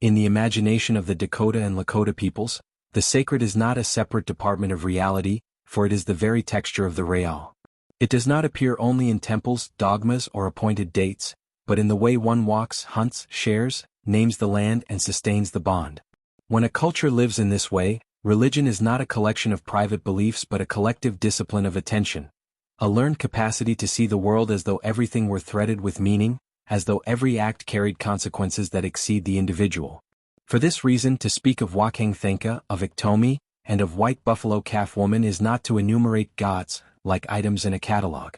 In the imagination of the Dakota and Lakota peoples, the sacred is not a separate department of reality, for it is the very texture of the real. It does not appear only in temples, dogmas, or appointed dates, but in the way one walks, hunts, shares, names the land, and sustains the bond. When a culture lives in this way, religion is not a collection of private beliefs but a collective discipline of attention. A learned capacity to see the world as though everything were threaded with meaning, as though every act carried consequences that exceed the individual. For this reason, to speak of Wakan Tanka, of Iktómi, and of White Buffalo Calf Woman is not to enumerate gods, like items in a catalog.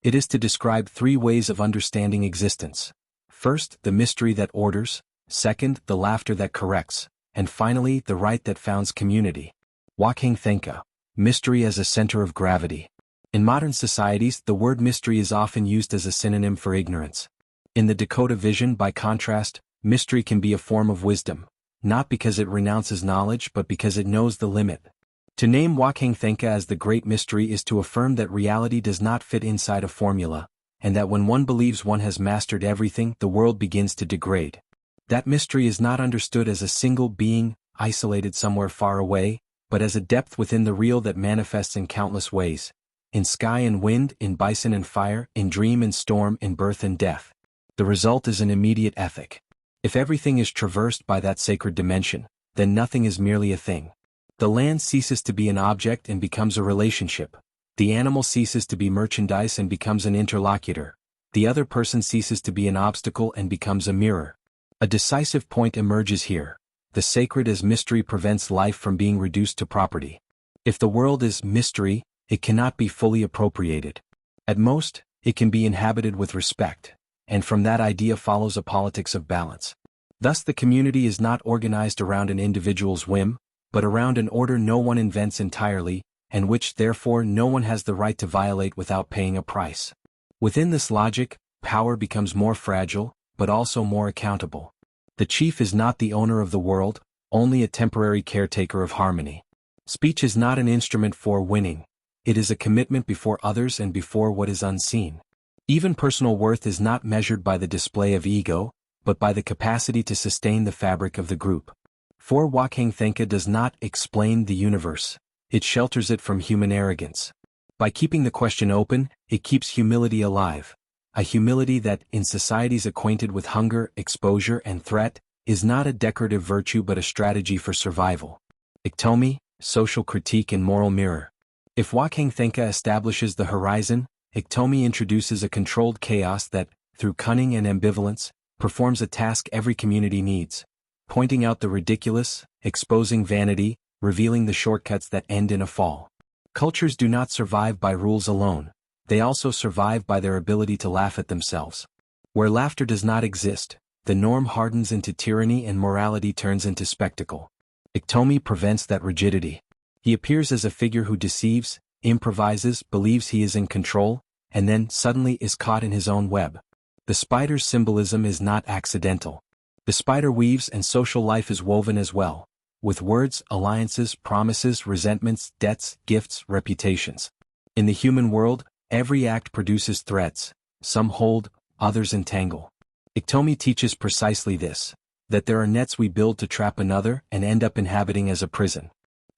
It is to describe three ways of understanding existence. First, the mystery that orders; second, the laughter that corrects; and finally, the rite that founds community. Wakan Tanka, mystery as a center of gravity. In modern societies, the word mystery is often used as a synonym for ignorance. In the Dakota vision, by contrast, mystery can be a form of wisdom, not because it renounces knowledge but because it knows the limit. To name Wakan Tanka as the great mystery is to affirm that reality does not fit inside a formula, and that when one believes one has mastered everything, the world begins to degrade. That mystery is not understood as a single being, isolated somewhere far away, but as a depth within the real that manifests in countless ways. In sky and wind, in bison and fire, in dream and storm, in birth and death. The result is an immediate ethic. If everything is traversed by that sacred dimension, then nothing is merely a thing. The land ceases to be an object and becomes a relationship. The animal ceases to be merchandise and becomes an interlocutor. The other person ceases to be an obstacle and becomes a mirror. A decisive point emerges here. The sacred as mystery prevents life from being reduced to property. If the world is mystery, it cannot be fully appropriated. At most, it can be inhabited with respect, and from that idea follows a politics of balance. Thus the community is not organized around an individual's whim, but around an order no one invents entirely, and which therefore no one has the right to violate without paying a price. Within this logic, power becomes more fragile, but also more accountable. The chief is not the owner of the world, only a temporary caretaker of harmony. Speech is not an instrument for winning. It is a commitment before others and before what is unseen. Even personal worth is not measured by the display of ego, but by the capacity to sustain the fabric of the group. For Wakan Tanka does not explain the universe. It shelters it from human arrogance. By keeping the question open, it keeps humility alive. A humility that, in societies acquainted with hunger, exposure, and threat, is not a decorative virtue but a strategy for survival. Iktómi, social critique and moral mirror. If Wakan Tanka establishes the horizon, Iktómi introduces a controlled chaos that, through cunning and ambivalence, performs a task every community needs, pointing out the ridiculous, exposing vanity, revealing the shortcuts that end in a fall. Cultures do not survive by rules alone, they also survive by their ability to laugh at themselves. Where laughter does not exist, the norm hardens into tyranny and morality turns into spectacle. Iktómi prevents that rigidity. He appears as a figure who deceives, improvises, believes he is in control, and then, suddenly, is caught in his own web. The spider's symbolism is not accidental. The spider weaves and social life is woven as well, with words, alliances, promises, resentments, debts, gifts, reputations. In the human world, every act produces threads. Some hold, others entangle. Iktómi teaches precisely this, that there are nets we build to trap another and end up inhabiting as a prison.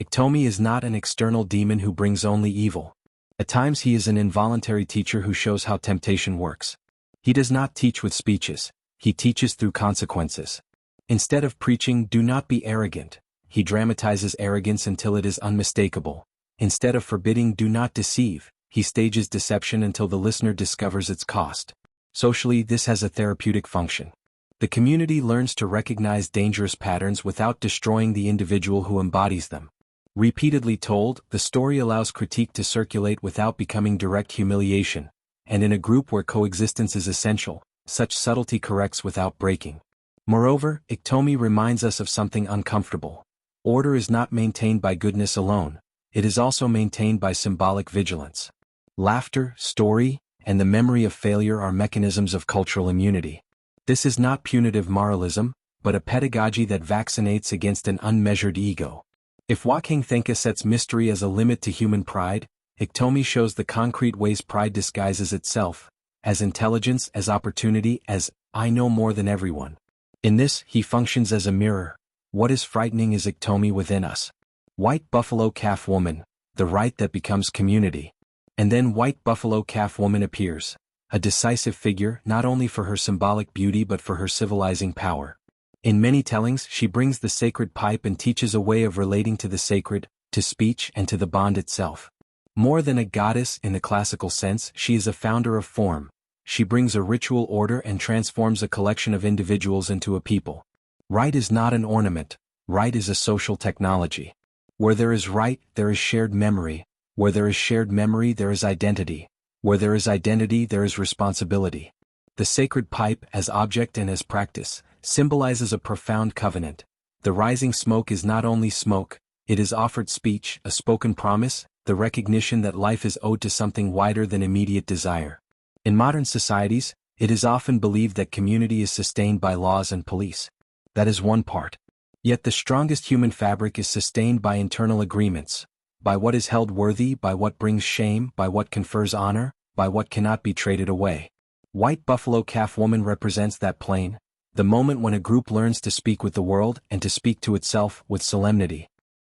Iktómi is not an external demon who brings only evil. At times he is an involuntary teacher who shows how temptation works. He does not teach with speeches, he teaches through consequences. Instead of preaching, "Do not be arrogant," he dramatizes arrogance until it is unmistakable. Instead of forbidding, "Do not deceive," he stages deception until the listener discovers its cost. Socially, this has a therapeutic function. The community learns to recognize dangerous patterns without destroying the individual who embodies them. Repeatedly told, the story allows critique to circulate without becoming direct humiliation, and in a group where coexistence is essential, such subtlety corrects without breaking. Moreover, Iktómi reminds us of something uncomfortable. Order is not maintained by goodness alone, it is also maintained by symbolic vigilance. Laughter, story, and the memory of failure are mechanisms of cultural immunity. This is not punitive moralism, but a pedagogy that vaccinates against an unmeasured ego. If Wakan Tanka sets mystery as a limit to human pride, Iktómi shows the concrete ways pride disguises itself, as intelligence, as opportunity, as "I know more than everyone." In this, he functions as a mirror. What is frightening is Iktómi within us. White buffalo calf woman, the right that becomes community. And then white buffalo calf woman appears, a decisive figure not only for her symbolic beauty but for her civilizing power. In many tellings she brings the sacred pipe and teaches a way of relating to the sacred, to speech and to the bond itself. More than a goddess in the classical sense, she is a founder of form. She brings a ritual order and transforms a collection of individuals into a people. Right is not an ornament, right is a social technology. Where there is right, there is shared memory. Where there is shared memory, there is identity. Where there is identity, there is responsibility. The sacred pipe, as object and as practice, symbolizes a profound covenant. The rising smoke is not only smoke, it is offered speech, a spoken promise, the recognition that life is owed to something wider than immediate desire. In modern societies, it is often believed that community is sustained by laws and police. That is one part. Yet the strongest human fabric is sustained by internal agreements, by what is held worthy, by what brings shame, by what confers honor, by what cannot be traded away. White buffalo calf woman represents that plane, the moment when a group learns to speak with the world and to speak to itself with solemnity.